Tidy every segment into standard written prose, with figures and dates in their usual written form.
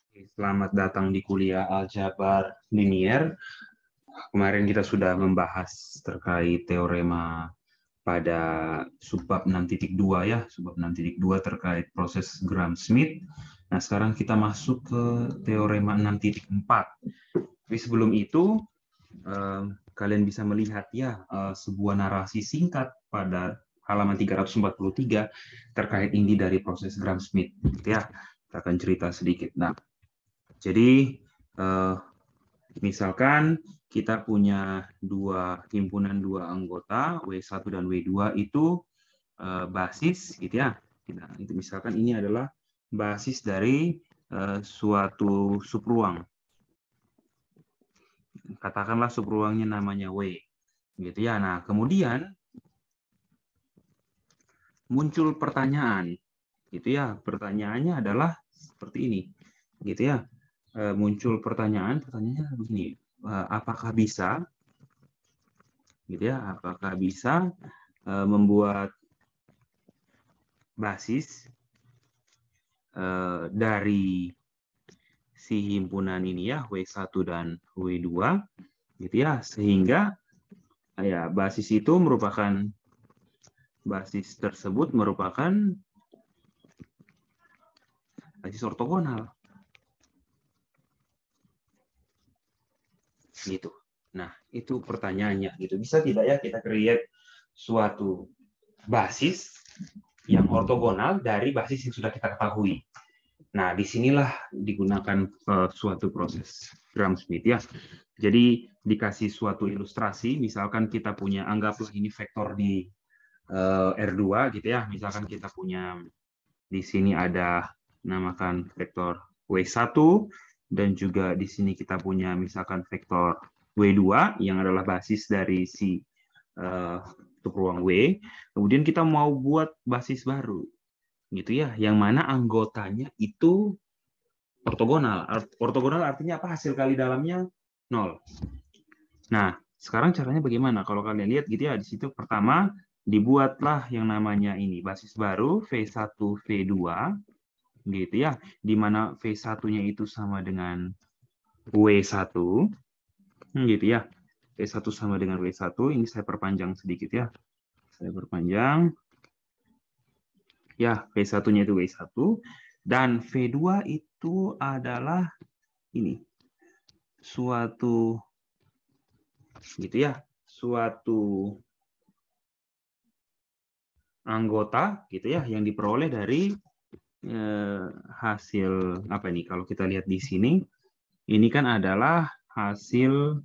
Selamat datang di kuliah Aljabar Linier. Kemarin kita sudah membahas terkait teorema pada subbab 6.2 ya, subbab 6.2 terkait proses Gram-Schmidt. Nah, sekarang kita masuk ke teorema 6.4. Tapi sebelum itu, kalian bisa melihat ya sebuah narasi singkat pada halaman 343 terkait inti dari proses Gram-Schmidt. Ya, kita akan cerita sedikit. Nah, jadi misalkan kita punya himpunan dua anggota W1 dan W2 itu basis gitu ya. Nah, itu misalkan ini adalah basis dari suatu subruang. Katakanlah subruangnya namanya W. Gitu ya. Nah, kemudian muncul pertanyaan. Gitu ya. Pertanyaannya adalah seperti ini. Gitu ya. Muncul pertanyaannya begini, apakah bisa gitu ya, apakah bisa membuat basis dari si himpunan ini ya, W1 dan W2 gitu ya, sehingga ya basis tersebut merupakan basis ortogonal gitu. Nah, itu pertanyaannya gitu. Bisa tidak ya kita create suatu basis yang ortogonal dari basis yang sudah kita ketahui. Nah, disinilah digunakan suatu proses Gram-Schmidt ya. Jadi dikasih suatu ilustrasi, misalkan kita punya, anggaplah ini vektor di R2 gitu ya. Misalkan kita punya di sini ada namakan vektor W1 dan juga di sini kita punya misalkan vektor W2 yang adalah basis dari si subruang W. Kemudian kita mau buat basis baru gitu ya, yang mana anggotanya itu ortogonal. Ortogonal artinya apa? Hasil kali dalamnya 0. Nah, sekarang caranya bagaimana? Kalau kalian lihat gitu ya, di situ pertama dibuatlah yang namanya ini basis baru V1 V2 gitu ya, di mana V1-nya itu sama dengan W1 gitu ya. V1 sama dengan W1, ini saya perpanjang sedikit ya. Saya perpanjang. Ya, V1-nya itu W1 dan V2 itu adalah ini suatu gitu ya, suatu anggota gitu ya yang diperoleh dari hasil apa nih, kalau kita lihat di sini ini kan adalah hasil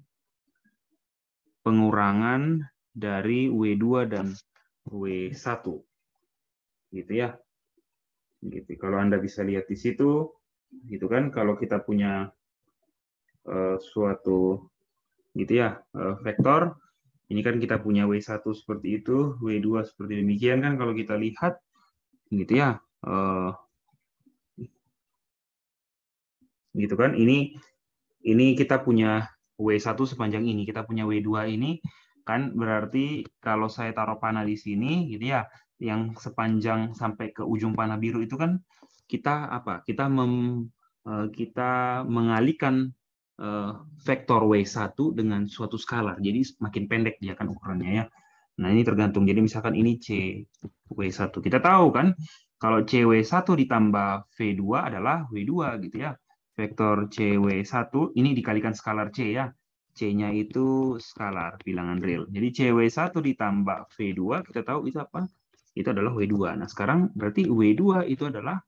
pengurangan dari W2 dan W1 gitu ya. Gitu. Kalau Anda bisa lihat di situ gitu kan, kalau kita punya suatu gitu ya vektor, ini kan kita punya W1 seperti itu, W2 seperti demikian kan, kalau kita lihat gitu ya, gitu kan, ini kita punya W1 sepanjang ini, kita punya W2 ini kan, berarti kalau saya taruh panah di sini gitu ya, yang sepanjang sampai ke ujung panah biru itu kan kita apa? Kita mengalihkan vektor W1 dengan suatu skalar. Jadi semakin pendek dia kan ukurannya ya. Nah, ini tergantung. Jadi misalkan ini CW1. Kita tahu kan kalau CW1 ditambah V2 adalah W2 gitu ya. Vektor CW1 ini dikalikan skalar C ya. C-nya itu skalar bilangan real. Jadi CW1 ditambah V2 kita tahu itu apa? Itu adalah W2. Nah, sekarang berarti W2 itu adalah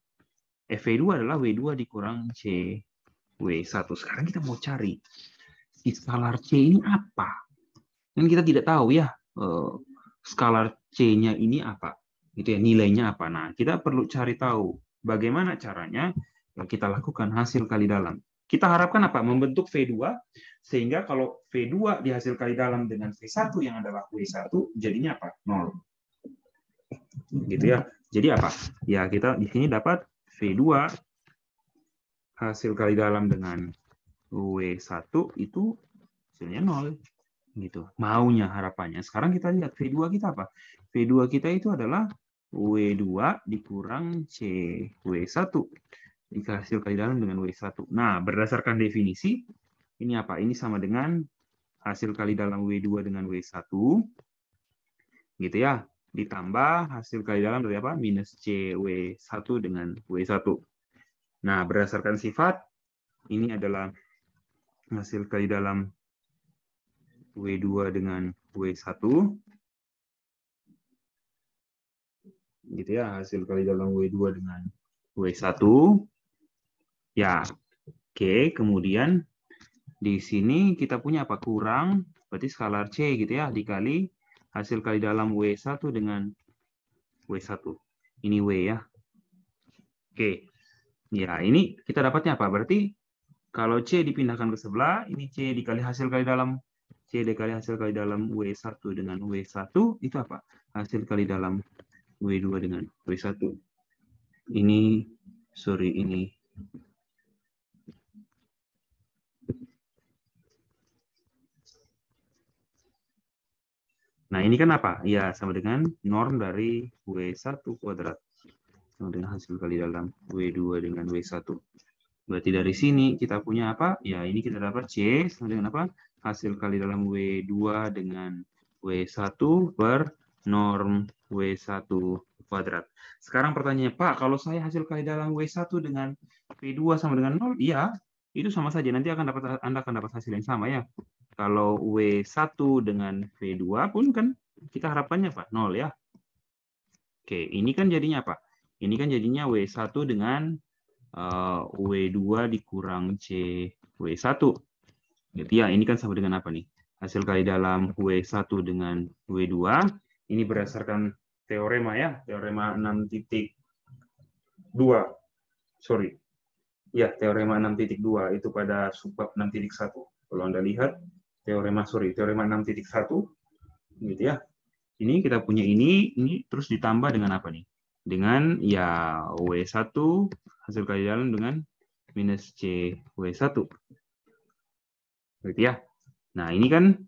V2 adalah W2 dikurang CW1. Sekarang kita mau cari si skalar C ini apa? Kan kita tidak tahu ya skalar C-nya ini apa, gitu ya, nilainya apa. Nah, kita perlu cari tahu bagaimana caranya. Kita lakukan hasil kali dalam. Kita harapkan apa? Membentuk V2 sehingga kalau V2 dihasil kali dalam dengan V1 yang adalah W1 jadinya apa? 0. Gitu ya. Jadi apa? Ya, kita di sini dapat V2 hasil kali dalam dengan W1 itu hasilnya 0. Gitu. Maunya harapannya. Sekarang kita lihat V2 kita apa? V2 kita itu adalah W2 dikurang CW1. jika hasil kali dalam dengan W1. Nah, berdasarkan definisi, ini apa? Ini sama dengan hasil kali dalam W2 dengan W1, gitu ya. Ditambah hasil kali dalam dari apa? Minus CW1 dengan W1. Nah, berdasarkan sifat, ini adalah hasil kali dalam W2 dengan W1. Gitu ya, hasil kali dalam W2 dengan W1. Ya, oke. Kemudian di sini kita punya apa? Kurang, berarti skalar C gitu ya, dikali hasil kali dalam W1 dengan W1. Ini W ya. Oke. Ya, ini kita dapatnya apa? Berarti kalau C dipindahkan ke sebelah, ini C dikali hasil kali dalam C dikali hasil kali dalam W1 dengan W1, itu apa? Hasil kali dalam W2 dengan W1. Ini, sorry, ini. Nah, ini kan apa? Ya, sama dengan norm dari W1 kuadrat. Sama dengan hasil kali dalam W2 dengan W1. Berarti dari sini kita punya apa? Ya, ini kita dapat C sama dengan apa? Hasil kali dalam W2 dengan W1 per norm W1 kuadrat. Sekarang pertanyaannya, Pak, kalau saya hasil kali dalam W1 dengan V2 sama dengan 0, iya, itu sama saja. Nanti Anda akan dapat hasil yang sama ya. Kalau W1 dengan V2 pun kan kita harapannya apa? 0 ya. Oke, ini kan jadinya apa? Ini kan jadinya W1 dengan W2 dikurang C W1. Jadi ya, ini kan sama dengan apa nih? Hasil kali dalam W1 dengan W2. Ini berdasarkan teorema ya, teorema 6.2. Sorry. Ya, teorema 6.2 itu pada subbab 6.1. Kalau Anda lihat, teorema 6.1 gitu ya. Ini kita punya ini terus ditambah dengan apa nih? Dengan ya W1 hasil kali dalam dengan minus C W1. Gitu ya. Nah, ini kan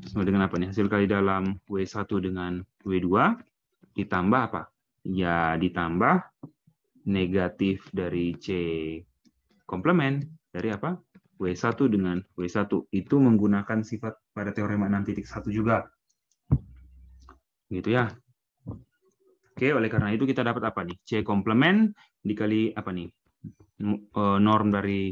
sama dengan apa nih? Hasil kali dalam W1 dengan W2 ditambah apa? Ya, ditambah negatif dari C komplement dari apa? W1 dengan W1. Itu menggunakan sifat pada teorema 6.1 juga. Gitu ya. Oke, oleh karena itu kita dapat apa nih? C komplement dikali apa nih? Norm dari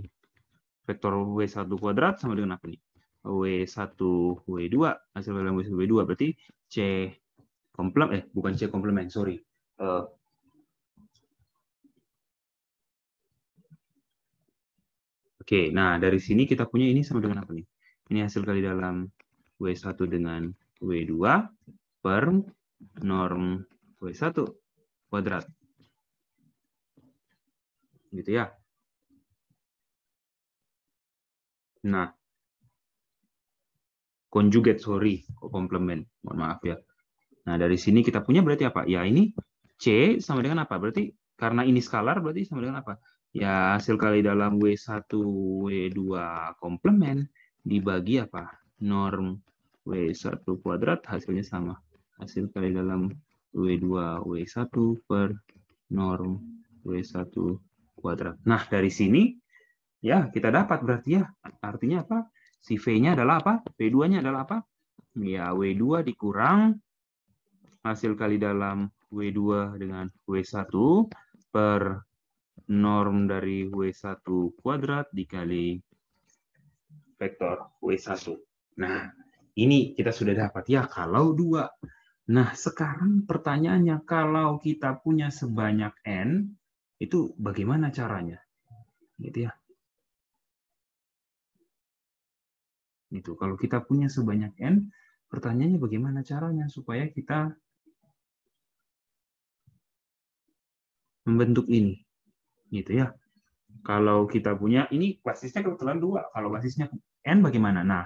vektor W1 kuadrat sama dengan apa nih? W1 W2 hasil kali W1 W2 berarti C komplement bukan C komplement, sorry. Oke, nah dari sini kita punya ini sama dengan apa nih? Ini hasil kali dalam W1 dengan W2 per norm W1 kuadrat. Gitu ya. Nah, conjugate, sorry, komplement, mohon maaf ya. Nah, dari sini kita punya berarti apa? Ya, ini C sama dengan apa? Berarti karena ini skalar berarti sama dengan apa? Ya, hasil kali dalam W1 W2 komplement dibagi apa? Norm W1 kuadrat hasilnya sama. Hasil kali dalam W2 W1 per norm W1 kuadrat. Nah, dari sini ya kita dapat berarti ya. Artinya apa? Si V-nya adalah apa? V2-nya adalah apa? Ya, W2 dikurang hasil kali dalam W2 dengan W1 per norm dari W1 kuadrat dikali vektor W1. Nah, ini kita sudah dapat ya kalau 2. Nah, sekarang pertanyaannya, kalau kita punya sebanyak N, itu bagaimana caranya? Gitu ya. Itu kalau kita punya sebanyak N, pertanyaannya bagaimana caranya supaya kita membentuk ini. Gitu ya. Kalau kita punya, ini basisnya kebetulan 2. Kalau basisnya N bagaimana? Nah,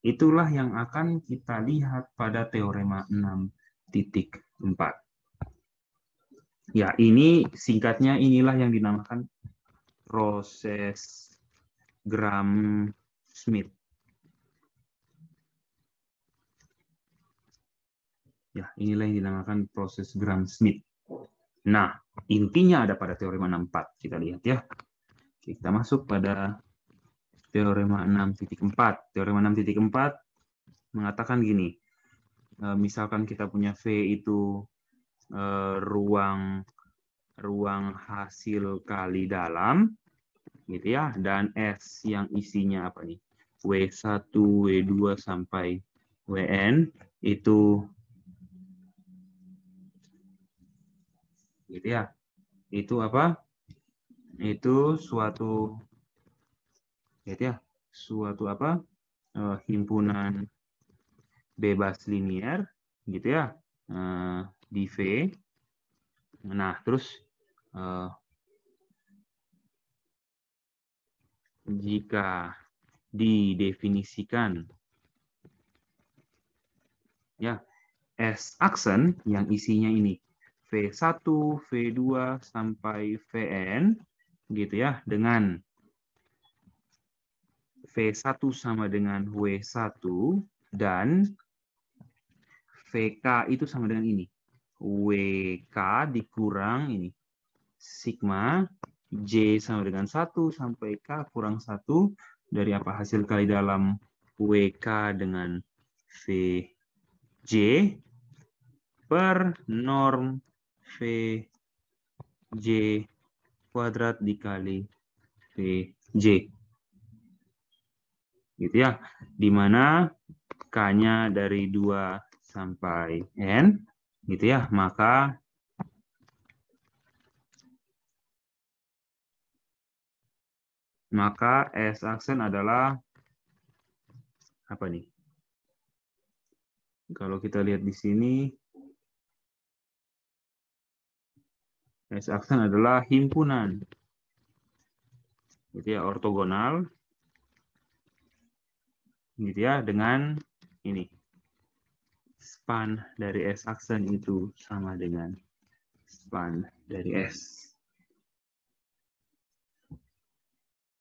itulah yang akan kita lihat pada teorema 6.4. Ya, ini singkatnya inilah yang dinamakan proses Gram-Schmidt. Ya, inilah yang dinamakan proses Gram-Schmidt. Nah, intinya ada pada teorema 64. Kita lihat ya. Kita masuk pada teorema 6.4. Teorema 6.4 mengatakan gini, misalkan kita punya V itu ruang hasil kali dalam, gitu ya, dan S yang isinya apa nih? W1, W2 sampai Wn itu, gitu ya. Itu apa? Itu suatu, gitu ya, suatu apa? Himpunan bebas linear, gitu ya, di V. Nah, terus jika didefinisikan ya S aksen yang isinya ini V1, V2 sampai Vn, gitu ya, dengan V1 sama dengan W1 dan VK itu sama dengan ini. WK dikurang ini. Sigma J sama dengan 1 sampai K kurang 1 dari apa? Hasil kali dalam WK dengan VJ per norm VJ kuadrat dikali VJ. Gitu ya. Di mana K-nya dari 2 sampai N, gitu ya. Maka S aksen adalah apa nih? Kalau kita lihat di sini, S aksen adalah himpunan, gitu ya, ortogonal, gitu ya, dengan ini. Span dari S aksen itu sama dengan span dari S.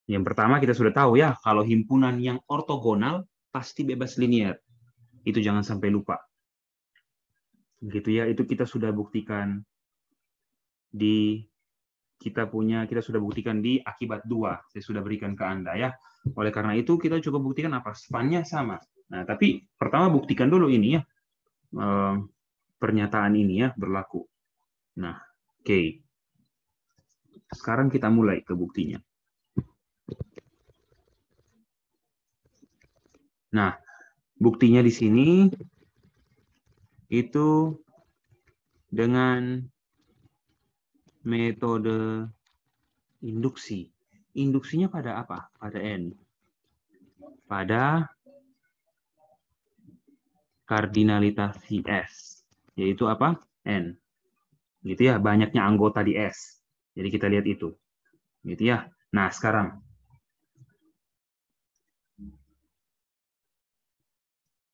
Yang pertama kita sudah tahu ya, kalau himpunan yang ortogonal pasti bebas linear. Itu jangan sampai lupa. Gitu ya, itu kita sudah buktikan di kita sudah buktikan di akibat 2. Saya sudah berikan ke Anda ya. Oleh karena itu kita coba buktikan apa? Spannya sama. Nah, tapi pertama buktikan dulu ini ya. Pernyataan ini ya berlaku. Nah, oke. Sekarang kita mulai ke buktinya. Nah, buktinya di sini itu dengan metode induksi. Induksinya pada apa? Pada N. Pada kardinalitas si S. Yaitu apa? N. Gitu ya, banyaknya anggota di S. Jadi kita lihat itu. Gitu ya. Nah, sekarang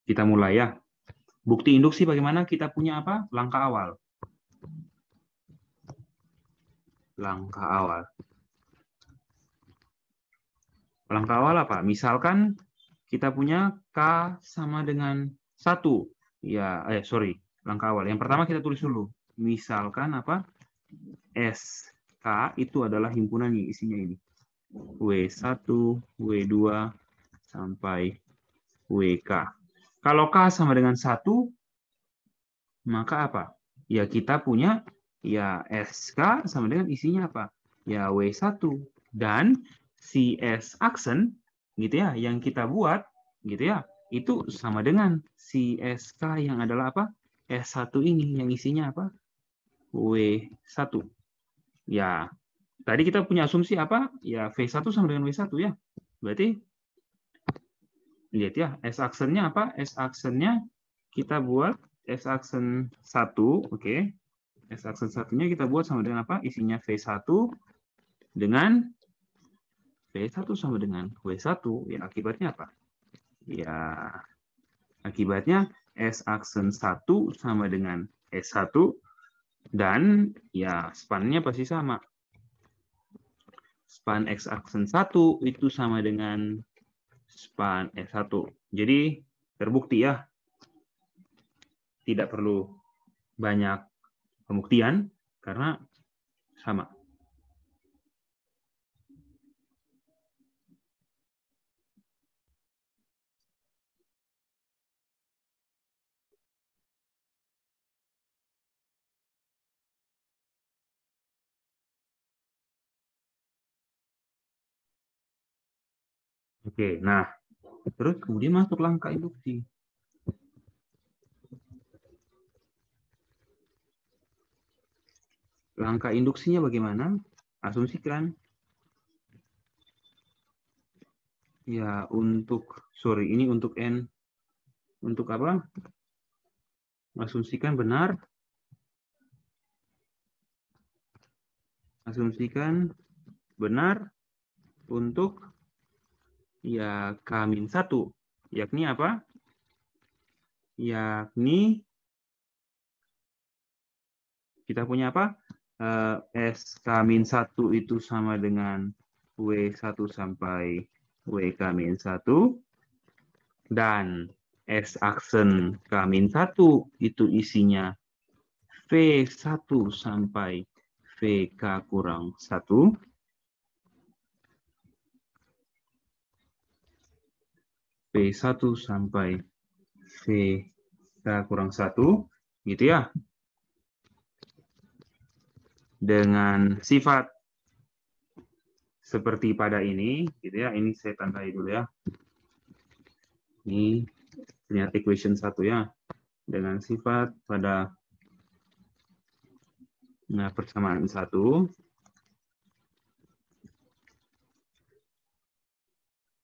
kita mulai ya. Bukti induksi bagaimana? Kita punya apa? Langkah awal. Langkah awal. Langkah awal apa? Misalkan kita punya K sama dengan 1. Ya, langkah awal. Yang pertama kita tulis dulu. Misalkan apa? SK itu adalah himpunan yang isinya ini. W1, W2, sampai WK. Kalau K sama dengan 1, maka apa? Ya kita punya ya SK sama dengan isinya apa? Ya W1. Dan si S aksen gitu ya, yang kita buat gitu ya, itu sama dengan si SK yang adalah apa? S1 ini yang isinya apa? W1. Ya, tadi kita punya asumsi apa? Ya V1 sama dengan W1 ya. Berarti lihat ya, S aksennya apa? S aksennya kita buat S aksen 1, oke. S aksen satunya kita buat sama dengan apa? Isinya V1 dengan V1 sama dengan W1. Ya, akibatnya apa? Ya, akibatnya S aksen 1 sama dengan S1 dan ya spannya pasti sama. Span X aksen 1 itu sama dengan span S1. Jadi terbukti ya. Tidak perlu banyak pembuktian karena sama. Oke, nah terus kemudian masuk langkah induksi. Langkah induksinya bagaimana? Asumsikan. Ya, ini untuk N. Untuk apa? Asumsikan benar. Asumsikan benar untuk ya K-1. Yakni apa? Yakni kita punya apa? SK-1 itu sama dengan W1 sampai WK-1 dan S aksen K-1 itu isinya V1 sampai VK kurang 1. V1 sampai VK kurang 1. Gitu ya. Dengan sifat seperti pada ini, gitu ya. Ini saya tandai dulu ya. Ini ternyata equation 1 ya. Dengan sifat pada persamaan 1.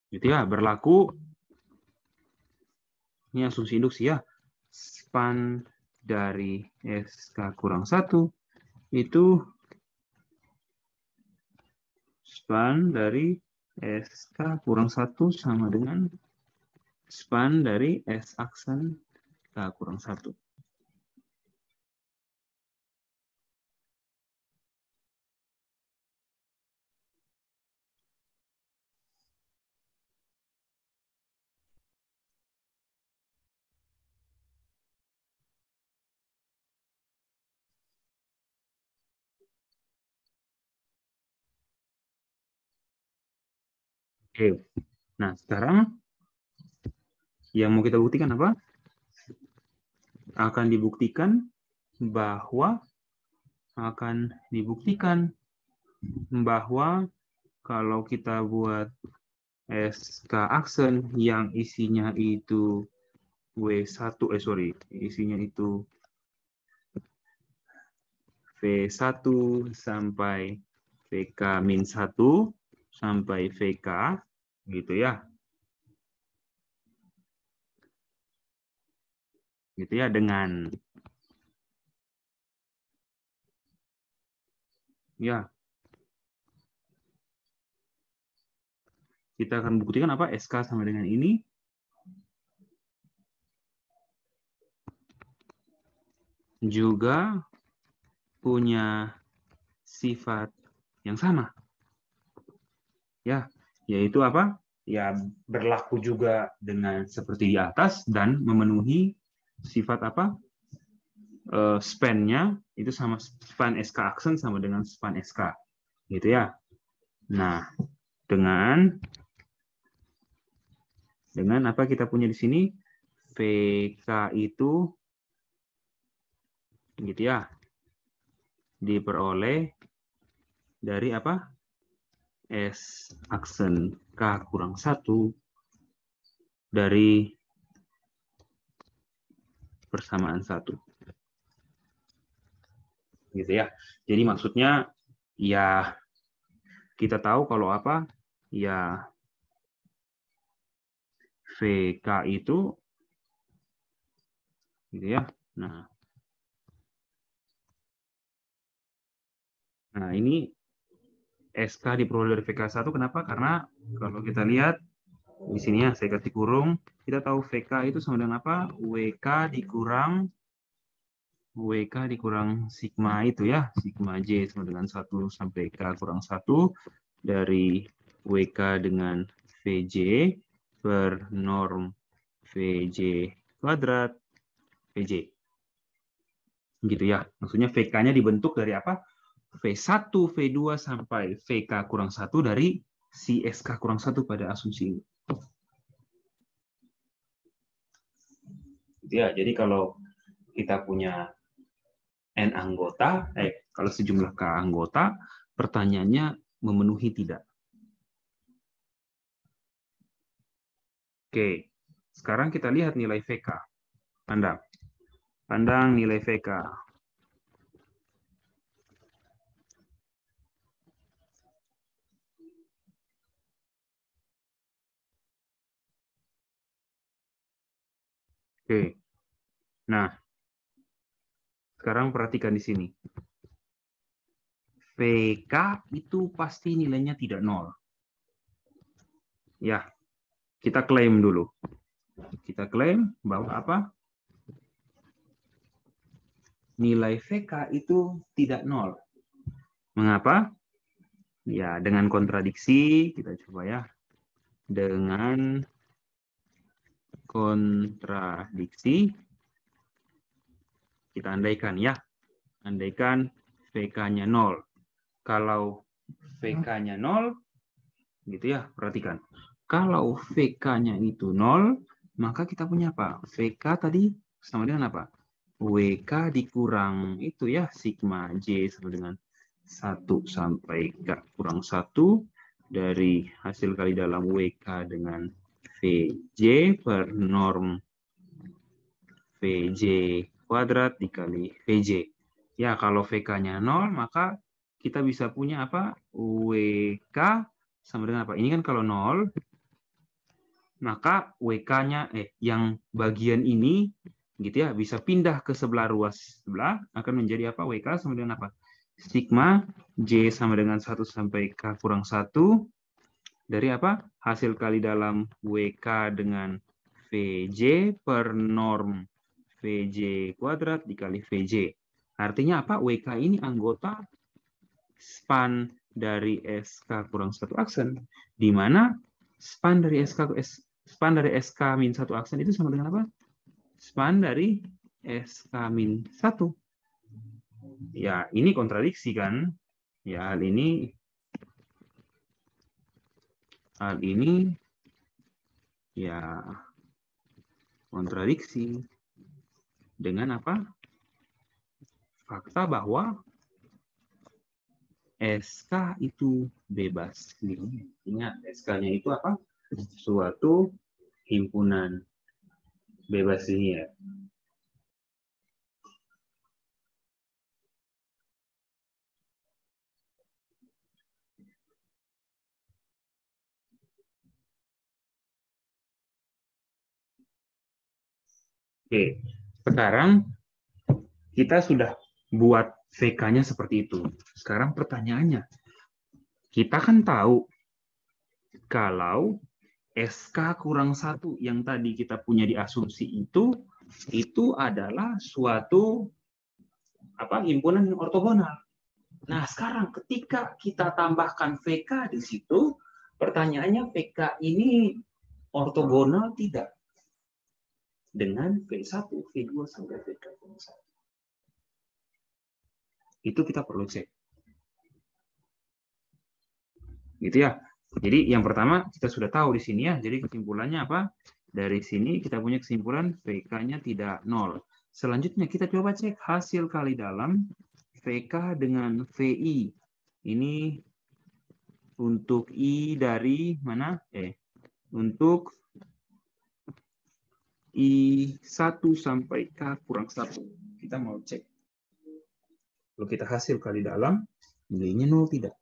Gitu ya, berlaku. Ini asumsi induksi ya. Span dari SK kurang 1 itu span dari SK kurang 1 sama dengan span dari S aksen K kurang 1. Oke. Nah, sekarang yang mau kita buktikan apa? Akan dibuktikan bahwa kalau kita buat SK aksen yang isinya itu W1, isinya itu V1 sampai VK-1 sampai VK, gitu ya. Gitu ya, dengan ya kita akan buktikan apa? SK sama dengan ini juga punya sifat yang sama. Ya, yaitu apa? Ya, berlaku juga dengan seperti di atas dan memenuhi sifat apa? Span-nya itu sama span SK aksen sama dengan span SK. Gitu ya. Nah, dengan apa kita punya di sini? VK itu gitu ya. Diperoleh dari apa? S aksen K kurang 1 dari persamaan 1. Gitu ya. Jadi maksudnya ya kita tahu kalau apa? Ya VK itu gitu ya. Nah, ini SK diperoleh dari VK1 kenapa? Karena kalau kita lihat di sini ya saya kasih kurung, kita tahu VK itu sama dengan apa? WK dikurang sigma itu ya, sigma J sama dengan 1 sampai K kurang 1 dari WK dengan VJ per norm VJ kuadrat VJ. Gitu ya. Maksudnya VK-nya dibentuk dari apa? V1, V2 sampai VK kurang 1 dari si SK kurang 1 pada asumsi ini. Gitu ya. Jadi kalau kita punya N anggota, kalau sejumlah K anggota, pertanyaannya memenuhi tidak. Oke, sekarang kita lihat nilai VK. Pandang nilai VK. Oke. Nah, sekarang perhatikan di sini. VK itu pasti nilainya tidak 0. Ya, kita klaim dulu. Kita klaim bahwa apa? Nilai VK itu tidak 0. Mengapa? Ya, dengan kontradiksi, kita coba ya. Dengan kontradiksi, kita andaikan ya. Andaikan VK-nya 0. Kalau VK-nya 0, gitu ya, perhatikan. Kalau VK-nya itu 0, maka kita punya apa? VK tadi sama dengan apa? WK dikurang itu ya, sigma J sama dengan 1 sampai K kurang 1 dari hasil kali dalam WK dengan VJ per norm VJ kuadrat dikali VJ. Ya, kalau VK-nya 0, maka kita bisa punya apa? WK sama dengan apa? Ini kan kalau 0, maka WK-nya yang bagian ini gitu ya bisa pindah ke sebelah ruas sebelah, akan menjadi apa? WK sama dengan apa? Sigma J sama dengan 1 sampai K kurang 1 dari apa? Hasil kali dalam WK dengan VJ per norm VJ kuadrat dikali VJ. Artinya apa? WK ini anggota span dari SK kurang 1 aksen, di mana span dari SK min 1 aksen itu sama dengan apa? Span dari SK min 1. Ya, ini kontradiksi kan? Ya, hal ini ya kontradiksi dengan apa? Fakta bahwa SK itu bebas. Ingat, SK-nya itu apa? Suatu himpunan bebas ini ya. Oke, sekarang kita sudah buat VK-nya seperti itu. Sekarang pertanyaannya, kita kan tahu kalau SK kurang 1 yang tadi kita punya di asumsi itu adalah suatu himpunan yang ortogonal. Nah, sekarang ketika kita tambahkan VK di situ, pertanyaannya VK ini ortogonal tidak dengan V1, V2 sampai VK1. Itu kita perlu cek. Gitu ya. Jadi yang pertama kita sudah tahu di sini ya. Jadi kesimpulannya apa? Dari sini kita punya kesimpulan VK-nya tidak 0. Selanjutnya kita coba cek hasil kali dalam VK dengan VI. Ini untuk I dari mana? Untuk I1 sampai K kurang 1. Kita mau cek. Kalau kita hasil kali dalam, nilainya 0 tidak.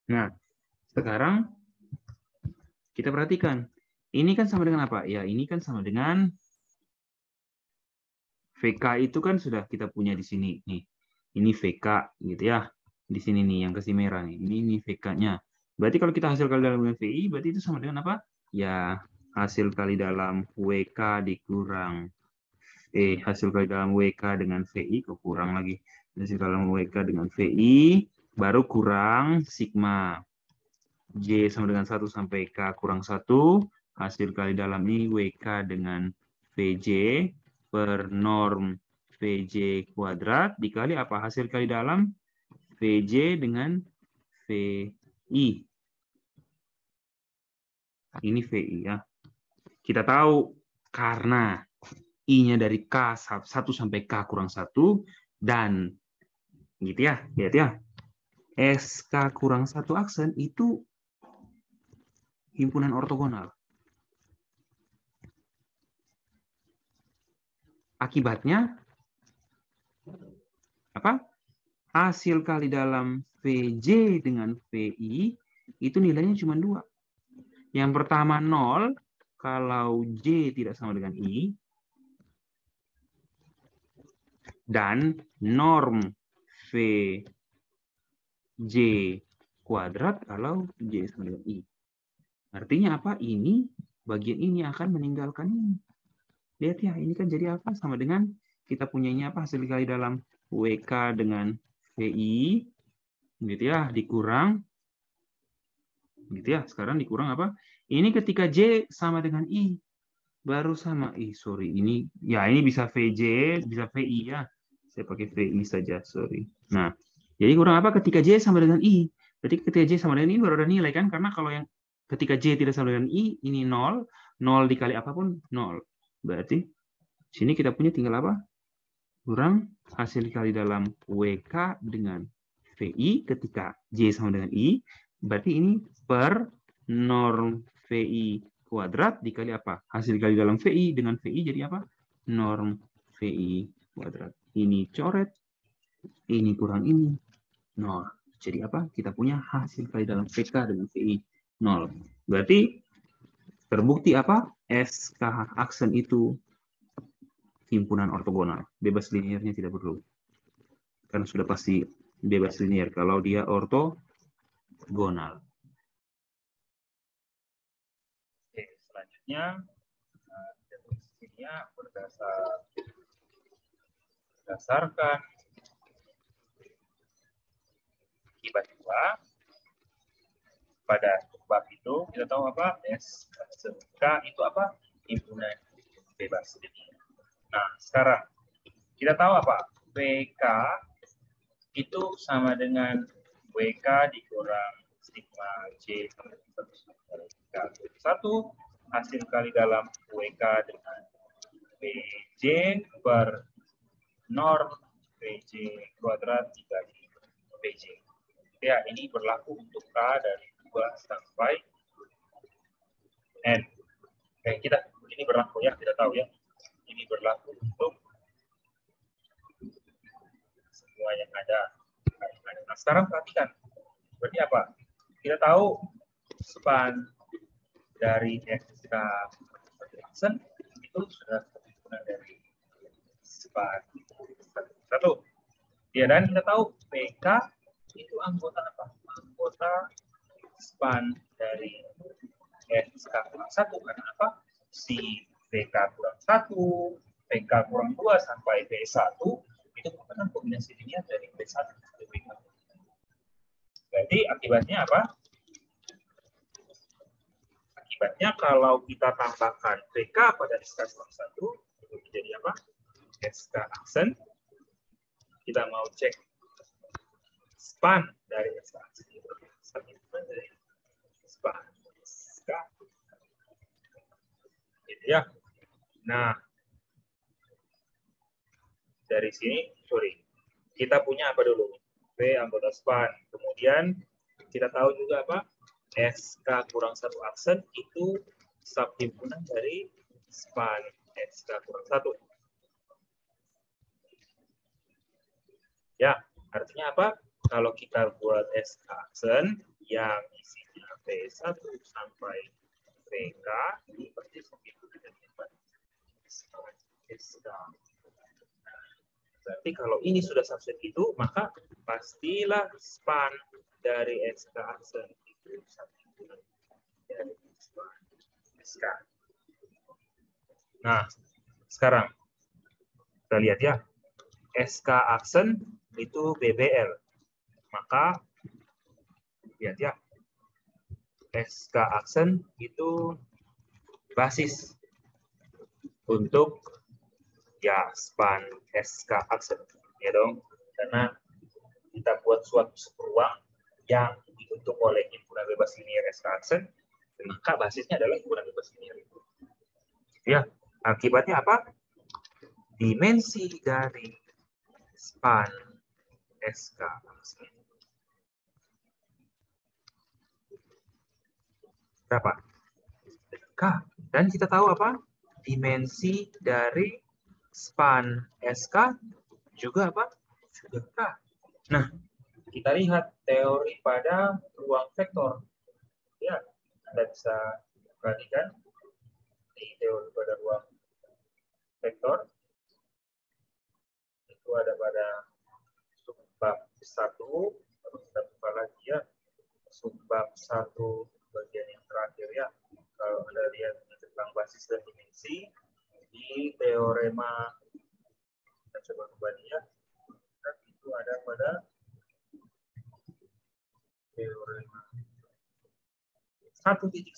Nah, sekarang kita perhatikan. Ini kan sama dengan apa? Ya, ini kan sama dengan VK itu kan sudah kita punya di sini. Nih, ini VK gitu ya. Di sini nih, yang kasih merah nih. Ini VK-nya. Berarti kalau kita hasil kali dalam dengan VI, berarti itu sama dengan apa? Ya, hasil kali dalam WK dikurang. Hasil kali dalam WK dengan VI, kurang lagi. Hasil kali dalam WK dengan VI, baru kurang sigma. J sama dengan 1 sampai K kurang 1. Hasil kali dalam ini WK dengan VJ per norm VJ kuadrat dikali apa? Hasil kali dalam VJ dengan VI. Ini VI ya. Kita tahu karena I-nya dari K 1 sampai K kurang 1, Dan gitu ya, lihat ya. SK kurang 1 aksen itu himpunan ortogonal. Akibatnya apa? Hasil kali dalam VJ dengan VI itu nilainya cuma 2. Yang pertama 0 kalau J tidak sama dengan I, dan norm VJ kuadrat kalau J sama dengan I. Artinya apa? Ini, bagian ini akan meninggalkan ini. Lihat ya, ini kan jadi apa? Sama dengan kita punyanya apa? Hasil dikali dalam WK dengan VI, gitu ya, dikurang, gitu ya. Sekarang dikurang apa? Ini ketika J sama dengan I, baru sama. Sorry, ini ya ini bisa VJ, bisa VI ya. Saya pakai VI saja, sorry. Nah, jadi kurang apa ketika J sama dengan I? Berarti ketika J sama dengan I baru ada nilai kan? Karena kalau yang ketika J tidak sama dengan I, ini 0, 0 dikali apapun 0. Berarti sini kita punya tinggal apa? Kurang hasil dikali dalam WK dengan VI ketika J sama dengan I. Berarti ini per norm VI kuadrat dikali apa? Hasil dikali dalam VI dengan VI jadi apa? Norm VI kuadrat. Ini coret, ini kurang ini, 0. Jadi apa? Kita punya hasil kali dalam VK dengan VI 0. Berarti terbukti apa? SK aksen itu himpunan ortogonal. Bebas linearnya tidak perlu. Karena sudah pasti bebas linear kalau dia ortogonal. Oke, selanjutnya definisinya berdasarkan akibat 2 pada bab itu kita tahu apa? SK itu apa? Himpunan bebas linear. Nah, sekarang kita tahu apa? WK itu sama dengan WK dikurang sigma J dari 1 hasil kali dalam WK dengan VJ per norm VJ kuadrat dikali VJ. Ya, ini berlaku untuk K dari 2 sampai N. Oke, ini berlaku ya, kita tahu ya. Ini berlaku untuk semua yang ada. Nah, sekarang perhatikan. Berarti apa? Kita tahu span dari SK aksen itu sudah terhubung dari span 1. Ya, dan kita tahu PK itu anggota apa? Anggota span dari SK kurang 1. Karena apa? Si PK kurang 1, PK kurang 2 sampai P1 itu merupakan kombinasi linear dari P1 sampai PK. Jadi akibatnya apa? Akibatnya kalau kita tambahkan PK pada SK kurang 1 itu menjadi apa? SK aksen. Kita mau cek span dari SK aksen itu dari span SK. Gitu ya. Nah, dari sini, kita punya apa dulu? P anggota span. Kemudian kita tahu juga apa? SK kurang 1 aksen itu subhimpunan dari span SK kurang 1. Ya, artinya apa? Kalau kita buat SK aksen yang isinya P1 sampai PK, ini pasti subhimpunan dari SK. Berarti kalau ini sudah subset itu, maka pastilah span dari SK aksen itu subhimpunan dari span SK. Nah, sekarang kita lihat ya, SK aksen itu BBL. Maka lihat ya, SK aksen itu basis untuk ya span SK aksen ya dong, karena kita buat suatu ruang yang dibentuk oleh himpunan bebas linear SK aksen, maka basisnya adalah himpunan bebas linear itu. Ya, akibatnya apa? Dimensi dari span SK. Berapa? K. Dan kita tahu apa? Dimensi dari span SK juga apa? Juga K. Nah, kita lihat teori pada ruang vektor. Ya, Anda bisa perhatikan di teori pada ruang vektor. Itu ada pada subbab 1, terus kita buka lagi ya, subbab 1 bagian yang terakhir ya. Kalau Anda lihat tentang basis dan dimensi di teorema, kita coba kembali ya. Dan itu ada pada teorema 1.11.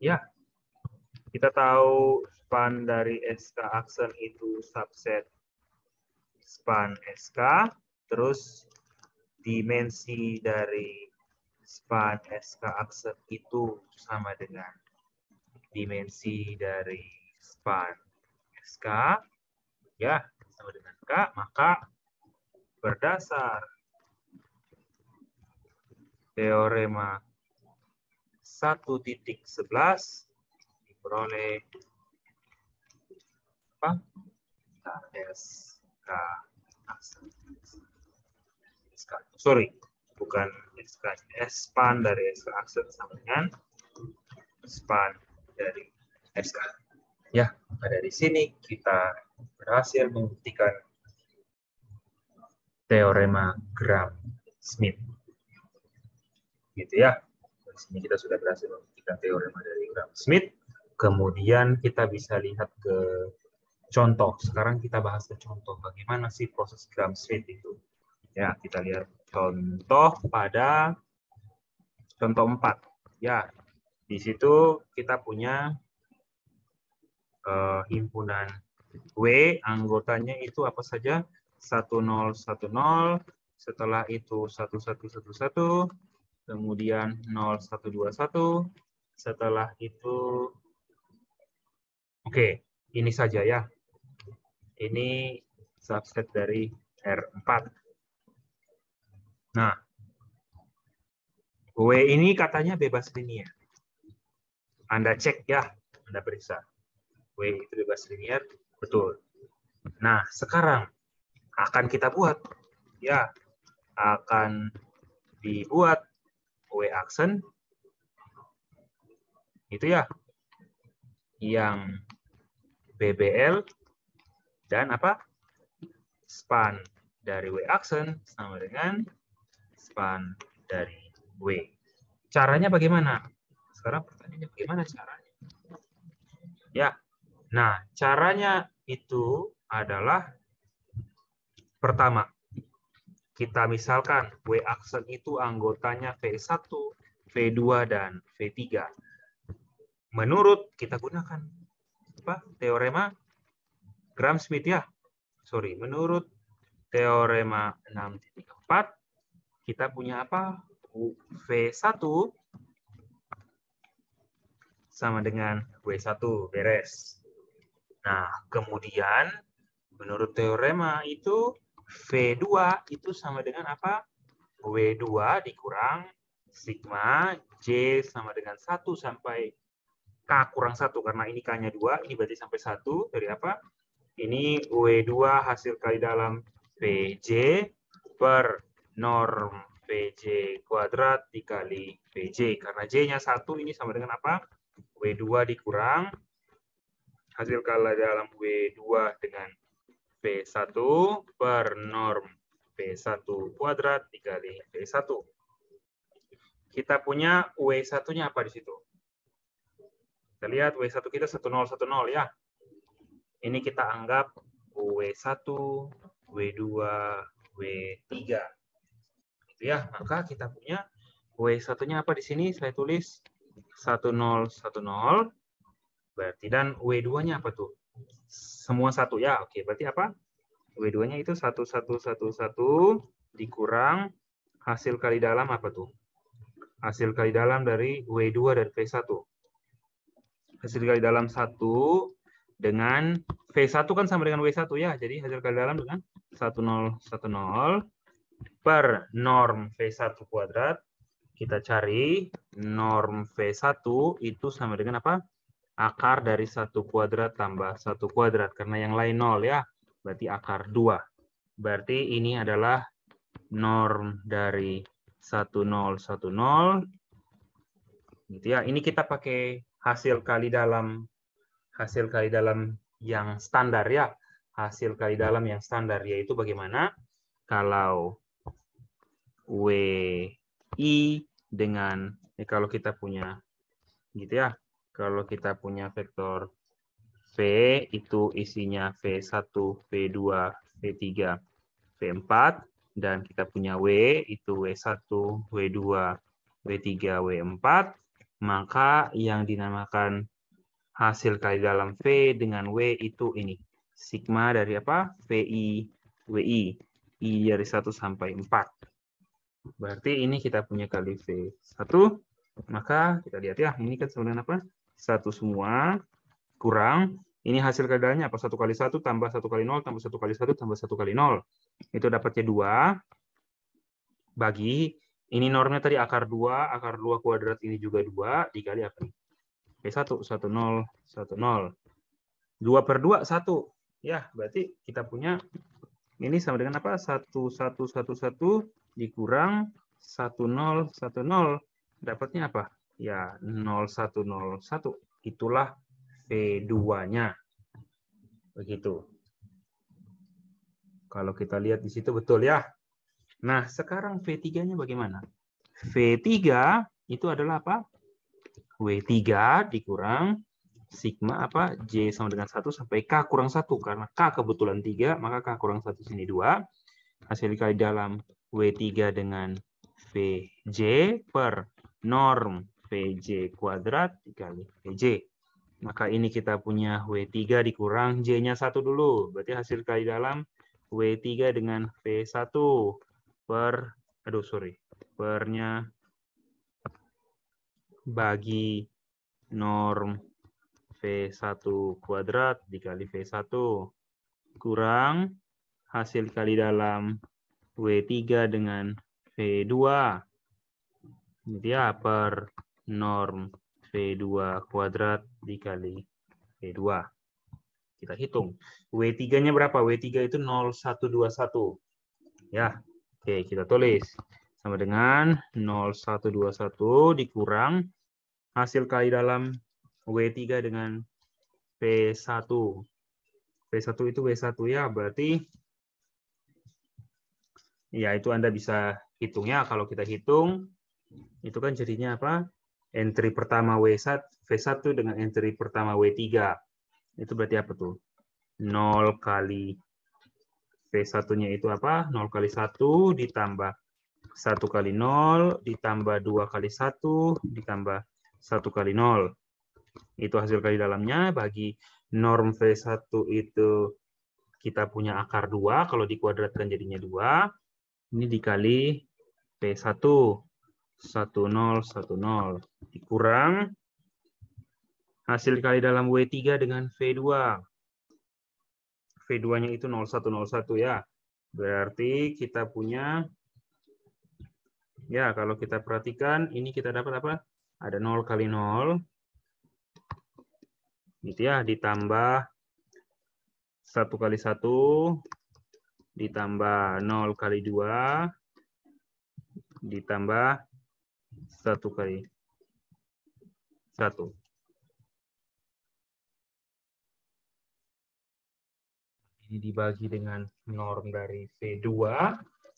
Ya, kita tahu span dari SK aksen itu subset span SK, terus dimensi dari span SK aksen itu sama dengan dimensi dari span SK, ya, sama dengan K, maka berdasar teorema 1.11 diperoleh apa? SK aksen. Sorry, bukan SK. Span dari SK aksen sama dengan span dari SK. Ya, dari sini kita berhasil membuktikan teorema Gram-Schmidt. Gitu ya. Di sini kita sudah berhasil membuktikan teorema dari Gram-Schmidt. Kemudian kita bisa lihat ke contoh. Sekarang kita bahas ke contoh. Bagaimana sih proses Gram-Schmidt itu? Ya, kita lihat contoh pada contoh 4. Ya, di situ kita punya himpunan W, anggotanya itu apa saja? 1010, setelah itu 1111, kemudian 0121, setelah itu oke, ini saja ya. Ini subset dari R4. Nah, W ini katanya bebas linier. Anda cek ya, Anda periksa. W itu bebas linier, betul. Nah, sekarang akan kita buat. Ya, akan dibuat W aksen. Itu ya. Yang BBL dan apa? Span dari W aksen sama dengan span dari W. Caranya bagaimana? Sekarang pertanyaannya bagaimana caranya? Ya, nah caranya itu adalah pertama, kita misalkan W aksen itu anggotanya V1, V2, dan V3. Menurut kita gunakan apa? Teorema Gram-Schmidt ya. Sorry, menurut teorema 6.4 kita punya apa? V1 sama dengan W1, beres. Nah, kemudian menurut teorema itu V2 itu sama dengan apa? W2 dikurang sigma J sama dengan 1 sampai K kurang 1. Karena ini K-nya 2, ini berarti sampai 1. Dari apa? Ini W2 hasil kali dalam VJ per norm VJ kuadrat dikali VJ. Karena J-nya 1, ini sama dengan apa? W2 dikurang hasil kali dalam W2 dengan V1 per norm V1 kuadrat dikali V1. Kita punya W1-nya apa di situ? Kita lihat W1 kita 1010 ya. Ini kita anggap W1, W2, W3. Gitu ya. Maka kita punya W1-nya apa di sini? Saya tulis 1010. Berarti dan W2-nya apa tuh? Semua 1 ya. Oke, berarti apa? W2-nya itu 1111 dikurang hasil kali dalam apa tuh? Hasil kali dalam dari W2 dan V1. Hasil kali dalam 1 dengan V1 kan sama dengan W1 ya. Jadi hasil kali dalam dengan 1010 per norm V1 kuadrat. Kita cari norm V1 itu sama dengan apa? Akar dari 1 kuadrat tambah 1 kuadrat. Karena yang lain 0 ya. Berarti akar 2. Berarti ini adalah norm dari 1010. Gitu ya. Ini kita pakai hasil kali dalam yang standar ya. Hasil kali dalam yang standar yaitu bagaimana? Kalau WI dengan kalau kita punya gitu ya. Kalau kita punya vektor V itu isinya V1, V2, V3, V4 dan kita punya W itu W1, W2, W3, W4, maka yang dinamakan hasil kali dalam V dengan W itu ini. Sigma dari apa? VI, WI. I dari 1 sampai 4. Berarti ini kita punya kali V1. Maka kita lihat ya, ini kan sebenarnya apa? 1 semua kurang. Ini hasil kali dalamnya apa? 1 kali 1 tambah 1 kali 0 tambah 1 kali 1 tambah 1 kali 0. Itu dapatnya 2. Bagi, ini normnya tadi akar 2 kuadrat ini juga 2, dikali apa nih? V1, 10, 10. 2 per 2, 1. Ya, berarti kita punya ini sama dengan apa? 1, 1, 1, 1 dikurang 1, 0, 1, 0. Dapatnya apa? Ya, 0, 1, 0, 1. Itulah V2-nya. Begitu. Kalau kita lihat di situ betul ya. Nah, sekarang V3-nya bagaimana? V3 itu adalah apa? W3 dikurang sigma apa? J sama dengan 1 sampai K kurang 1. Karena K kebetulan 3, maka K kurang 1 sini 2. Hasil dikali dalam W3 dengan VJ per norm VJ kuadrat dikali VJ. Maka ini kita punya W3 dikurang J-nya 1 dulu. Berarti hasil kali dalam W3 dengan V1 per, pernya bagi norm V1 kuadrat dikali V1 kurang hasil kali dalam W3 dengan V2 dia per norm V2 kuadrat dikali V2. Kita hitung. W3-nya berapa? W3 itu 0,121. Ya, oke kita tulis. Sama dengan 0,121 dikurang hasil kali dalam W3 dengan V1. V1 itu W1 ya, berarti ya itu Anda bisa hitung ya. Kalau kita hitung, itu kan jadinya apa? Entry pertama V1 dengan entry pertama W3. Itu berarti apa tuh? 0 kali V1-nya itu apa? 0 kali 1 ditambah 1 kali 0 ditambah 2 kali 1 ditambah 1 kali 0. Itu hasil kali dalamnya. Bagi norm V1 itu kita punya akar 2. Kalau dikuadratkan jadinya 2. Ini dikali V1. 10, 10. Dikurang hasil kali dalam W3 dengan V2. V2-nya itu 0101 ya. Berarti kita punya, ya kalau kita perhatikan, ini kita dapat apa? Ada 0 kali 0. Gitu ya, ditambah 1 kali 1, ditambah 0 kali 2, ditambah 1 kali 1. Ini dibagi dengan norm dari V2.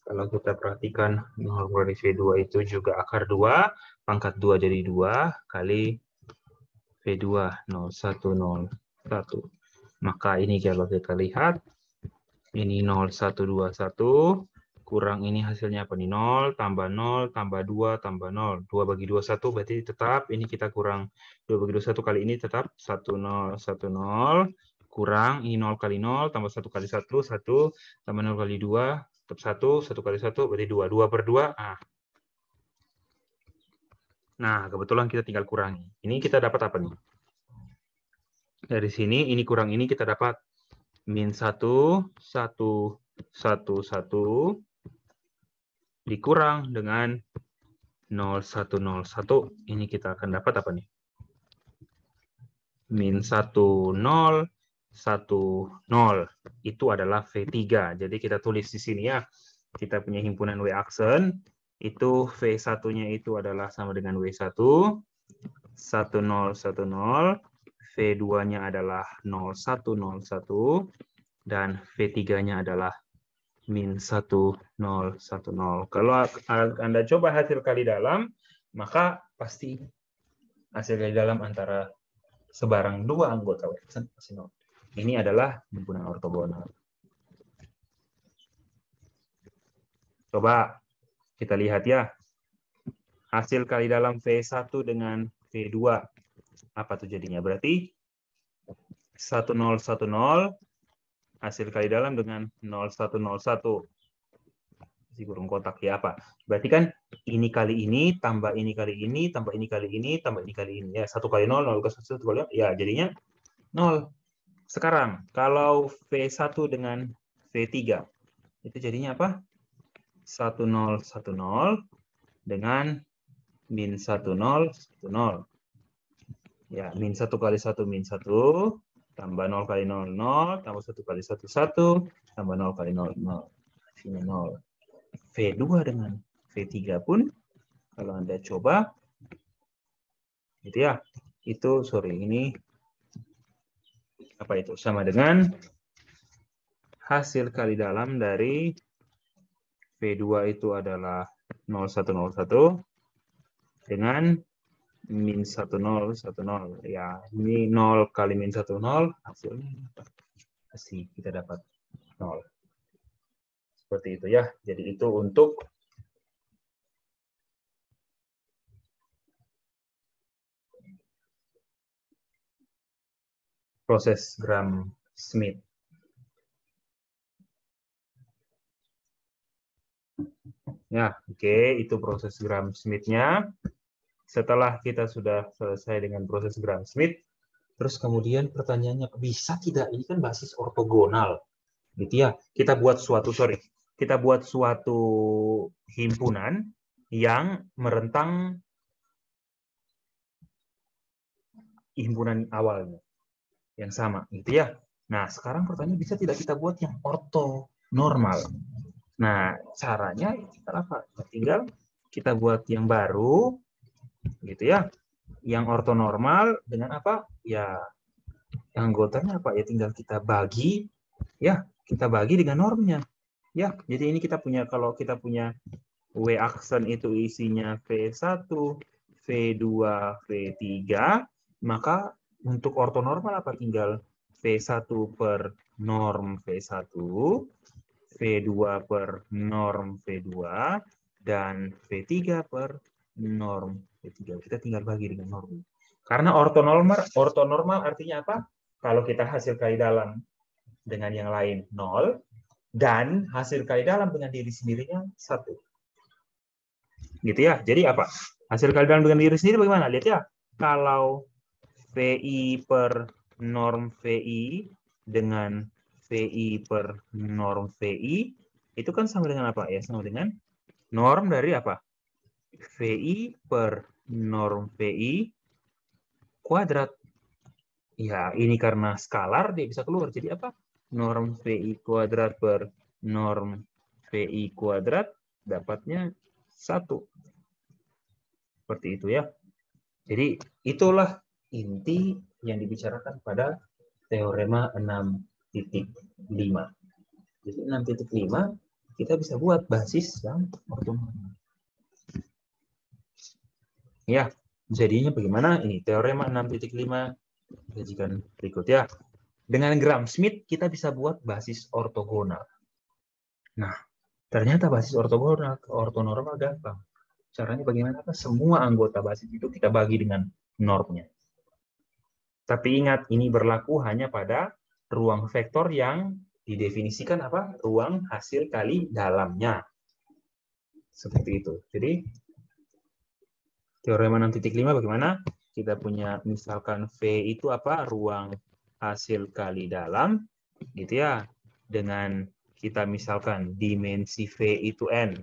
Kalau kita perhatikan norm dari V2 itu juga akar 2, pangkat 2 jadi 2 kali V2 0101. Maka ini kalau kita lihat, ini 0121, kurang ini hasilnya apa nih? 0, tambah 0, tambah 2, tambah 0. 2 bagi 2, 1, berarti tetap ini kita kurang 2 bagi 2, 1 kali ini tetap 1010. Kurang, ini 0 kali 0, tambah 1 kali 1, 1, tambah 0 kali 2, tetap 1, 1 kali 1, berarti 2. 2 per 2, nah kebetulan kita tinggal kurangi. Ini kita dapat apa nih? Dari sini, ini kurang ini, kita dapat min 1, 1, 1, 1, dikurang dengan 0, 1, 0, 1. Ini kita akan dapat apa nih? Min 1, 0, 1, 0. Itu adalah V3. Jadi kita tulis di sini ya. Kita punya himpunan W aksen. Itu V1-nya itu adalah sama dengan W1. 1, 0, 1, 0. V2-nya adalah 0, 1, 0, 1. Dan V3-nya adalah min 1, 0, 1, 0. Kalau Anda coba hasil kali dalam, maka pasti hasil kali dalam antara sebarang dua anggota W aksen pasti 0. Ini adalah himpunan ortogonal. Coba kita lihat ya. Hasil kali dalam V1 dengan V2. Apa tuh jadinya? Berarti 1, 0, 1, 0. Hasil kali dalam dengan 0, 1, 0, 1. Si kurung kotak ya apa? Berarti kan ini kali ini, tambah ini kali ini, tambah ini kali ini, tambah ini kali ini. Ya, 1 kali 0, 0 kali 1 kali 0. Ya, jadinya 0. Sekarang, kalau V1 dengan V3, itu jadinya apa? 1, 0, 1, 0 dengan min 1, 0, 1, 0. Ya, min 1 kali 1, min 1, tambah 0 kali 0, 0, tambah 1 kali 1, 1, tambah 0 kali 0, 0. Sini 0. V2 dengan V3 pun, kalau Anda coba, gitu ya, itu, ini, apa itu? Sama dengan hasil kali dalam dari V2 itu adalah 0101 dengan min 1010. Ya, ini 0 kali min 10, hasilnya pasti kita dapat 0. Seperti itu ya. Jadi itu untuk proses Gram-Schmidt. Ya, oke, itu proses Gram-Schmidt-nya. Setelah kita sudah selesai dengan proses Gram-Schmidt, terus kemudian pertanyaannya, bisa tidak? Ini kan basis ortogonal. Gitu ya. Kita buat suatu himpunan yang merentang himpunan awalnya yang sama, gitu ya. Nah, sekarang pertanyaan, bisa tidak kita buat yang ortonormal? Nah, caranya kita apa? Tinggal kita buat yang baru, gitu ya. Yang ortonormal dengan apa? Ya, anggotanya apa? Ya tinggal kita bagi, ya, kita bagi dengan normnya. Ya, jadi ini kita punya, kalau kita punya W aksen itu isinya V1, V2, V3, maka untuk ortonormal apa? Tinggal V1 per norm V1, V2 per norm V2, dan V3 per norm V3. Kita tinggal bagi dengan norm. Karena ortonormal artinya apa? Kalau kita hasil kali dalam dengan yang lain 0, dan hasil kali dalam dengan diri sendirinya 1. Gitu ya. Jadi apa? Hasil kali dalam dengan diri sendiri bagaimana? Lihat ya. Kalau VI per norm VI dengan VI per norm VI, itu kan sama dengan apa? Ya, sama dengan norm dari apa? VI per norm VI kuadrat. Ya, ini karena skalar, dia bisa keluar. Jadi apa? Norm VI kuadrat per norm VI kuadrat, dapatnya 1. Seperti itu ya. Jadi itulah inti yang dibicarakan pada teorema 6.5. Jadi 6.5 kita bisa buat basis yang ortonormal. Ya, jadinya bagaimana? Ini teorema 6.5 sajikan berikut ya. Dengan Gram-Schmidt kita bisa buat basis ortogonal. Nah, ternyata basis ortonormal gampang. Caranya bagaimana? Semua anggota basis itu kita bagi dengan normnya. Tapi ingat, ini berlaku hanya pada ruang vektor yang didefinisikan apa? Ruang hasil kali dalamnya. Seperti itu. Jadi, teorema 6.5 bagaimana? Kita punya misalkan V itu apa? Ruang hasil kali dalam, gitu ya, dengan kita misalkan dimensi V itu N,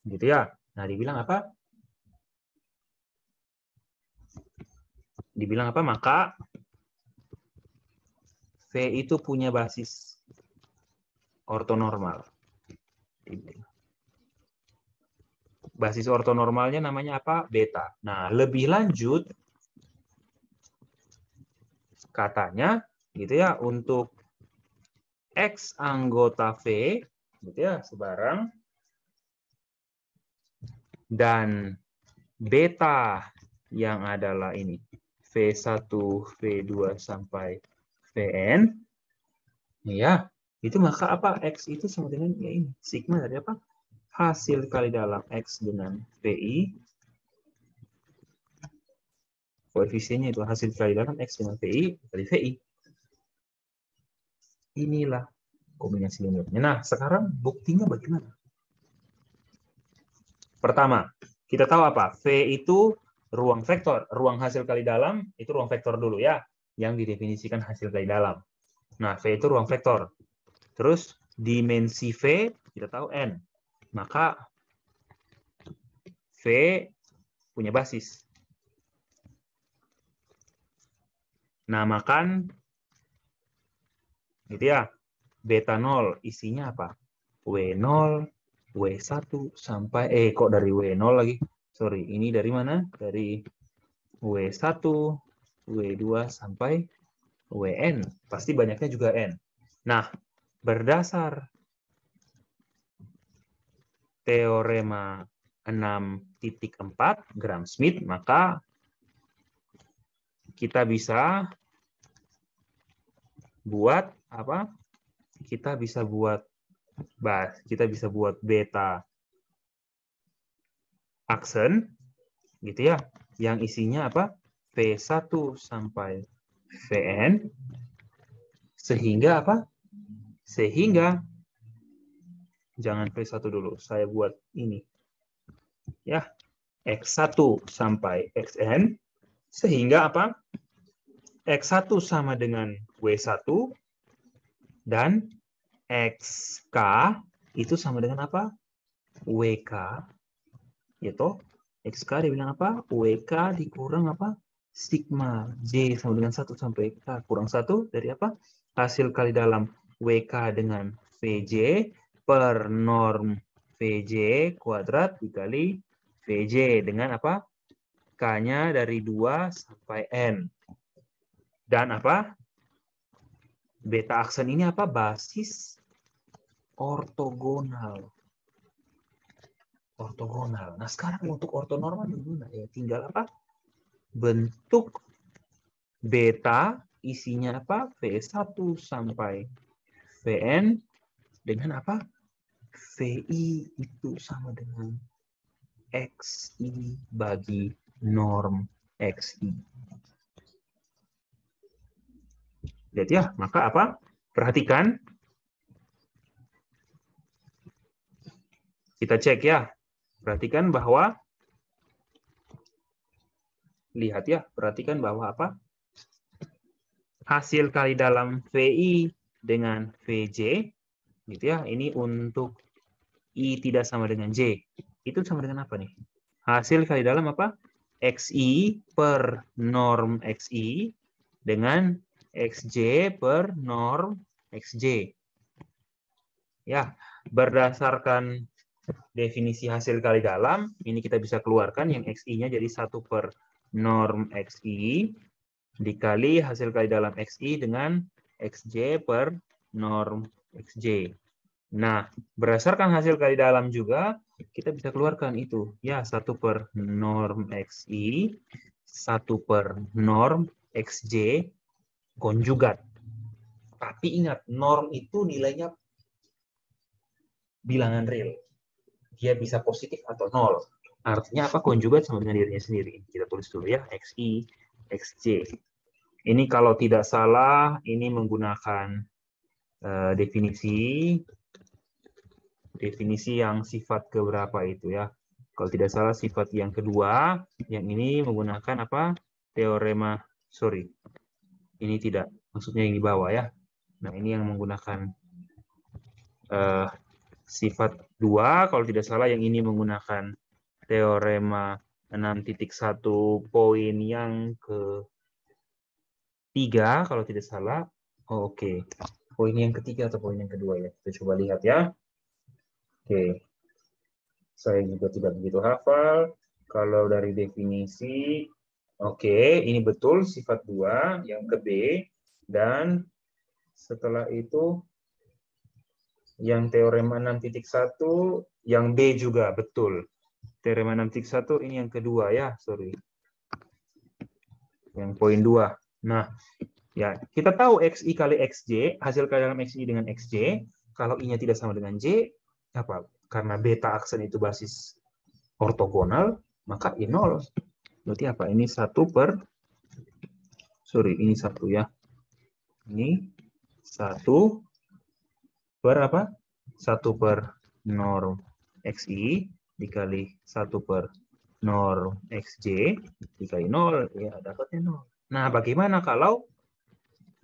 gitu ya. Nah, dibilang apa? Dibilang apa? Maka V itu punya basis ortonormal. Basis ortonormalnya namanya apa? Beta. Nah, lebih lanjut, katanya, gitu ya, untuk X anggota V, gitu ya, sebarang, dan beta yang adalah ini, V1, V2, sampai Vn, ya, itu maka apa? X itu sama dengan ya ini, sigma dari apa? Hasil kali dalam X dengan VI, koefisiennya itu hasil kali dalam X dengan VI kali VI. Inilah kombinasi linearnya. Nah, sekarang buktinya bagaimana? Pertama, kita tahu apa? V itu ruang vektor. Ruang hasil kali dalam itu ruang vektor dulu ya, yang didefinisikan hasil kali dalam. Nah, V itu ruang vektor. Terus dimensi V kita tahu N. Maka V punya basis. Namakan gitu ya. Beta 0 isinya apa? W0, W1 sampai kok dari W0 lagi? Sorry, ini dari mana? Dari W1, W2 sampai WN. Pasti banyaknya juga N. Nah, berdasar teorema 6.4 Gram-Schmidt, maka kita bisa buat apa? Kita bisa buat beta aksen gitu ya, yang isinya apa? V1 sampai Vn, sehingga apa? Sehingga jangan V1 dulu, saya buat ini ya, X1 sampai Xn, sehingga apa? X1 sama dengan W1 dan XK itu sama dengan apa? WK, gitu. XK dibilang apa? WK dikurang apa? Sigma J sama dengan 1 sampai K kurang 1 dari apa? Hasil kali dalam WK dengan VJ per norm VJ kuadrat dikali VJ dengan apa? K-nya dari 2 sampai N. Dan apa? Beta aksen ini apa? Basis ortogonal. Ortogonal. Nah, sekarang untuk ortonormal gimana ya? Tinggal apa? Bentuk beta isinya apa? V1 sampai Vn dengan apa? Vi itu sama dengan Xi bagi norm Xi. Lihat ya, maka apa? Perhatikan. Kita cek ya. Perhatikan bahwa lihat ya, perhatikan bahwa apa? Hasil kali dalam VI dengan VJ gitu ya. Ini untuk I tidak sama dengan J. Itu sama dengan apa nih? Hasil kali dalam apa? XI per norm XI dengan XJ per norm XJ. Ya, berdasarkan definisi hasil kali dalam, ini kita bisa keluarkan yang XI-nya jadi 1 per norm XI dikali hasil kali dalam XI dengan XJ per norm XJ. Nah, berdasarkan hasil kali dalam juga, kita bisa keluarkan itu. Ya, 1 per norm XI, 1 per norm XJ, konjugat. Tapi ingat, norm itu nilainya bilangan real. Dia bisa positif atau nol. Artinya apa? Konjugat sama dengan dirinya sendiri. Kita tulis dulu ya, XI, XJ. Ini kalau tidak salah, ini menggunakan definisi yang sifat keberapa itu ya. Kalau tidak salah sifat yang kedua, yang ini menggunakan apa? Teorema, sorry. Ini tidak, maksudnya yang di bawah ya. Nah, ini yang menggunakan sifat 2, kalau tidak salah yang ini menggunakan teorema 6.1 poin yang ketiga, kalau tidak salah. Oh, oke. Poin yang ketiga atau poin yang kedua ya? Kita coba lihat ya. Oke. Saya juga tidak begitu hafal. Kalau dari definisi, oke, ini betul sifat 2 yang ke B. Dan setelah itu yang teorema 6.1 yang B juga betul. Teorema 6.1 ini yang kedua ya, sorry. Yang poin 2. Nah, ya, kita tahu XI kali XJ, hasil kali dalam XI dengan XJ, kalau I-nya tidak sama dengan J, apa? Karena beta aksen itu basis ortogonal, maka I 0. Berarti apa? Ini 1 per, sorry, ini 1 ya. Ini 1 per apa? 1 per norm XI dikali 1 per norm XJ dikali 0, ya dapatnya 0. Nah, bagaimana kalau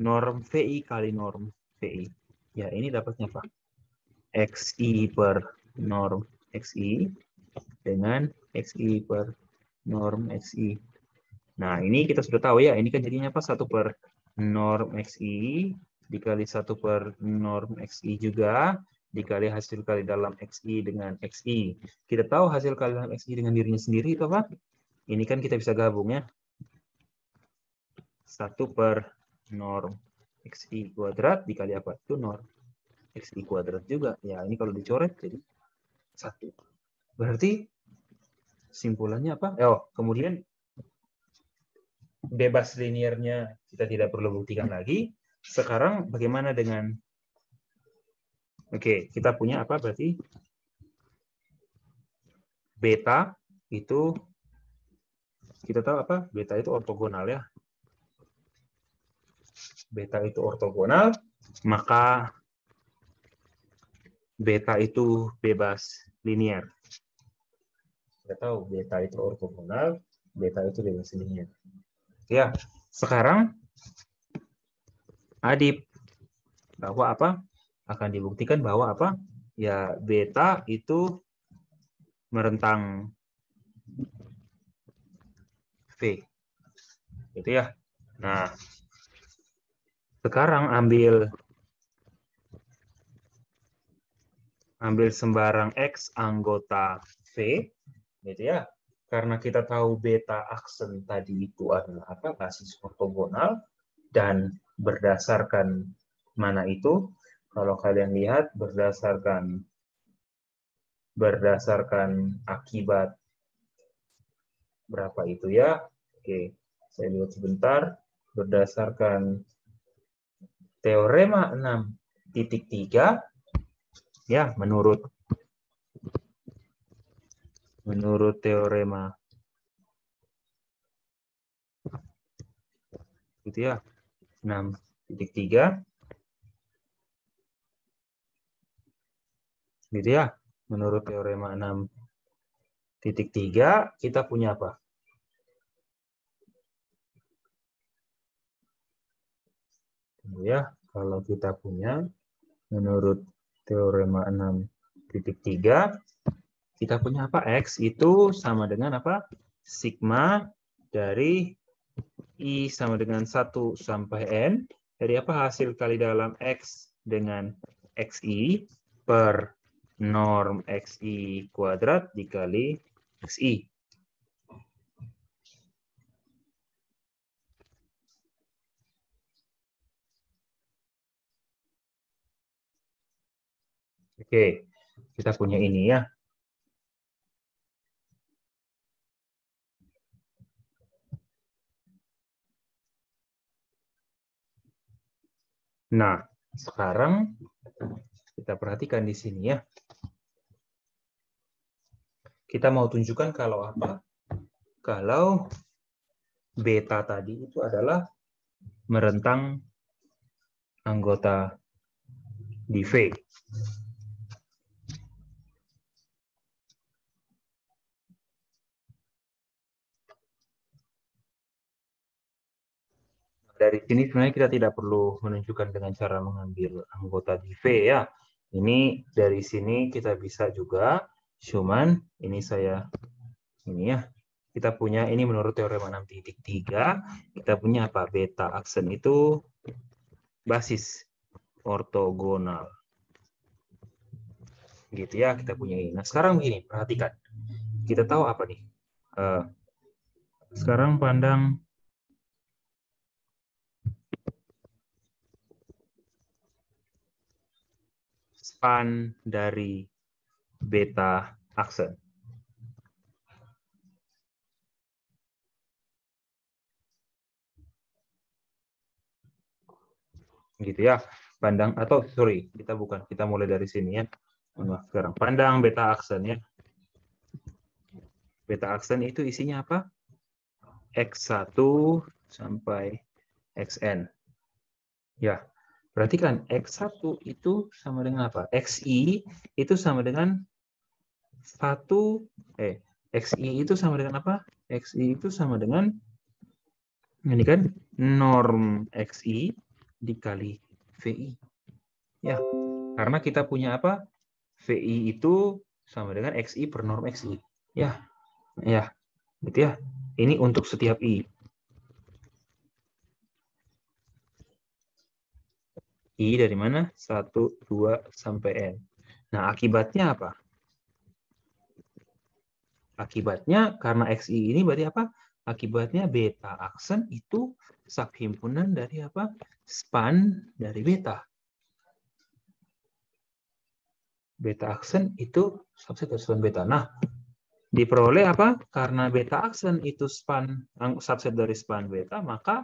norm VI kali norm VI? Ya, ini dapatnya apa? XI per norm XI dengan XI per norm XI. Nah, ini kita sudah tahu ya, ini kan jadinya apa? 1 per norm XI dikali 1 per norm XI juga, dikali hasil kali dalam XI dengan XI. Kita tahu hasil kali dalam XI dengan dirinya sendiri itu apa? Ini kan kita bisa gabung ya. 1 per norm XI kuadrat dikali apa? Itu norm XI kuadrat juga. Ya, ini kalau dicoret jadi 1. Berarti simpulannya apa? Oh, kemudian bebas liniernya kita tidak perlu buktikan lagi. Sekarang bagaimana dengan, oke, kita punya apa berarti? Beta itu, kita tahu apa? Beta itu ortogonal ya. Beta itu ortogonal, maka beta itu bebas linier. Kita tahu beta itu ortogonal, beta itu bebas linier. Ya, sekarang Adip bahwa apa? Akan dibuktikan bahwa apa? Ya, beta itu merentang V. Gitu ya. Nah, sekarang ambil sembarang X anggota V, gitu ya. Karena kita tahu beta aksen tadi itu adalah apa? Basis ortogonal, dan berdasarkan mana itu? Kalau kalian lihat berdasarkan akibat berapa itu ya? Oke, saya lihat sebentar. Berdasarkan teorema 6.3 ya, menurut teorema gitu ya, 6.3 gitu ya. Menurut teorema 6.3 kita punya apa? Tunggu ya, kalau kita punya menurut teorema 6.3 kita punya apa? X itu sama dengan apa? Sigma dari I sama dengan 1 sampai N. Dari apa? Hasil kali dalam X dengan XI per norm XI kuadrat dikali XI. Oke, kita punya ini ya. Nah, sekarang kita perhatikan di sini ya. Kita mau tunjukkan kalau apa? Kalau beta tadi itu adalah merentang anggota di V. Dari sini sebenarnya kita tidak perlu menunjukkan dengan cara mengambil anggota di V ya. Ini dari sini kita bisa juga, cuman ini ya. Kita punya ini menurut teorema 6.3, kita punya apa? Beta aksen itu basis ortogonal. Gitu ya, kita punya ini. Nah, sekarang begini, perhatikan. Kita tahu apa nih? Sekarang pandang span dari beta aksen. Gitu ya. Pandang atau sorry, kita mulai dari sini ya. Sekarang pandang beta aksen ya. Beta aksen itu isinya apa? X1 sampai Xn. Ya, perhatikan X1 itu sama dengan apa? XI itu sama dengan XI itu sama dengan apa? XI itu sama dengan ini kan norm XI dikali VI. Ya, karena kita punya apa? VI itu sama dengan XI per norm XI. Ya, gitu ya. Ini untuk setiap I. I dari mana? 1, 2, sampai N. Nah, akibatnya apa? Akibatnya, karena XI ini berarti apa? Akibatnya beta aksen itu subhimpunan dari apa? Span dari beta. Beta aksen itu subset dari span beta. Nah, diperoleh apa? Karena beta aksen itu subset dari span beta, maka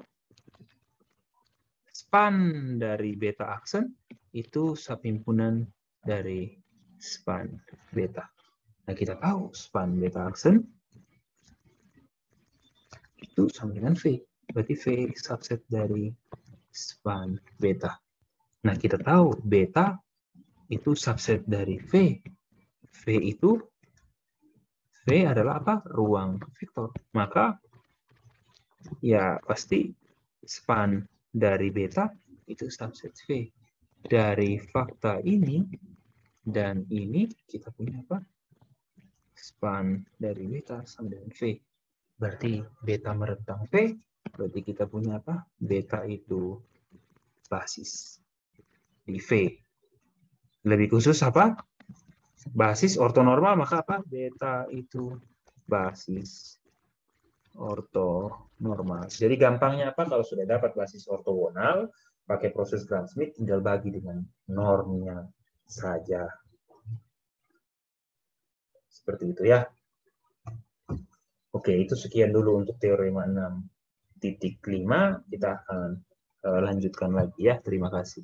span dari beta aksen itu subhimpunan dari span beta. Nah, kita tahu span beta aksen itu sama dengan V. Berarti V subset dari span beta. Nah, kita tahu beta itu subset dari V. V adalah apa? Ruang vektor. Maka ya pasti span dari beta itu subset V. Dari fakta ini dan ini kita punya apa? Span dari beta sama dengan V. Berarti beta merentang V, berarti kita punya apa? Beta itu basis di V. Lebih khusus apa? Basis ortonormal, maka apa? Beta itu basis ortonormal. Jadi gampangnya apa? Kalau sudah dapat basis ortogonal, pakai proses Gram-Schmidt, tinggal bagi dengan normnya saja. Seperti itu ya. Oke, itu sekian dulu untuk teorema 6.5. Kita akan lanjutkan lagi ya. Terima kasih.